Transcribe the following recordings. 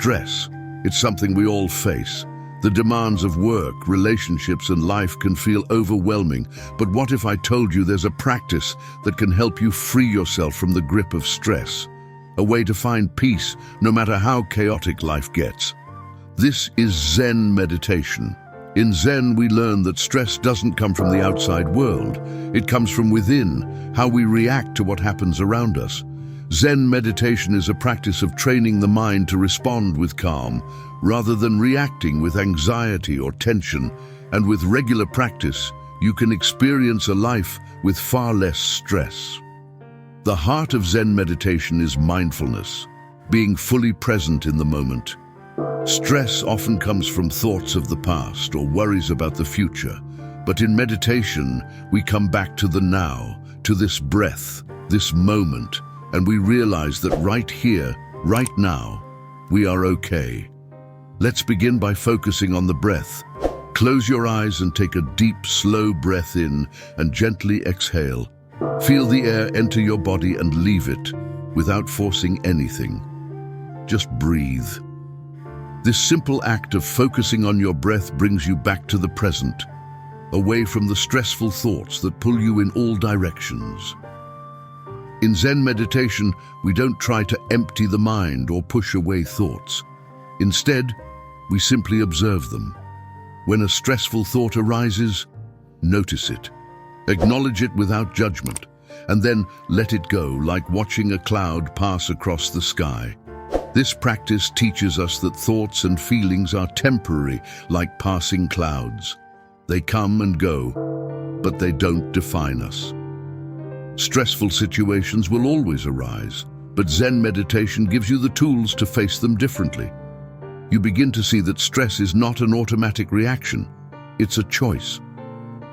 stress. It's something we all face. The demands of work, relationships, and life can feel overwhelming, but what if I told you there's a practice that can help you free yourself from the grip of stress? A way to find peace, no matter how chaotic life gets. This is Zen meditation. In Zen, we learn that stress doesn't come from the outside world. It comes from within, how we react to what happens around us. Zen meditation is a practice of training the mind to respond with calm, rather than reacting with anxiety or tension, and with regular practice, you can experience a life with far less stress. The heart of Zen meditation is mindfulness, being fully present in the moment. Stress often comes from thoughts of the past or worries about the future, but in meditation, we come back to the now, to this breath, this moment, and we realize that right here, right now, we are okay. Let's begin by focusing on the breath. Close your eyes and take a deep, slow breath in and gently exhale. Feel the air enter your body and leave it without forcing anything. Just breathe. This simple act of focusing on your breath brings you back to the present, away from the stressful thoughts that pull you in all directions. In Zen meditation, we don't try to empty the mind or push away thoughts. Instead, we simply observe them. When a stressful thought arises, notice it. Acknowledge it without judgment, and then let it go, like watching a cloud pass across the sky. This practice teaches us that thoughts and feelings are temporary, like passing clouds. They come and go, but they don't define us. Stressful situations will always arise, but Zen meditation gives you the tools to face them differently. You begin to see that stress is not an automatic reaction, it's a choice.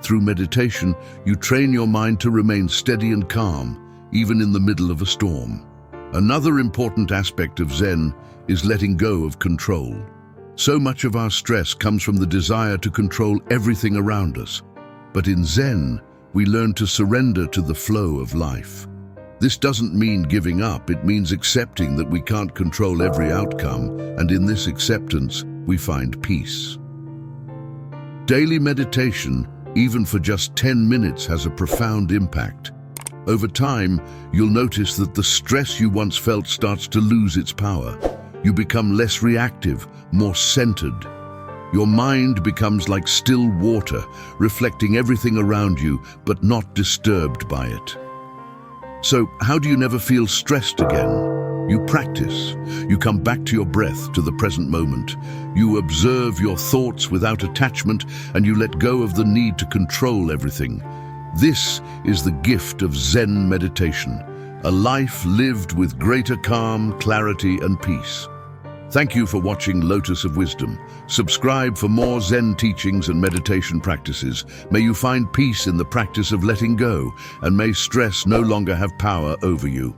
Through meditation, you train your mind to remain steady and calm, even in the middle of a storm. Another important aspect of Zen is letting go of control. So much of our stress comes from the desire to control everything around us. But in Zen, we learn to surrender to the flow of life. This doesn't mean giving up, it means accepting that we can't control every outcome, and in this acceptance, we find peace. Daily meditation, even for just 10 minutes, has a profound impact. Over time, you'll notice that the stress you once felt starts to lose its power. You become less reactive, more centered. Your mind becomes like still water, reflecting everything around you, but not disturbed by it. So, how do you never feel stressed again? You practice. You come back to your breath, to the present moment. You observe your thoughts without attachment, and you let go of the need to control everything. This is the gift of Zen meditation, a life lived with greater calm, clarity, and peace. Thank you for watching Lotus of Wisdom. Subscribe for more Zen teachings and meditation practices. May you find peace in the practice of letting go, and may stress no longer have power over you.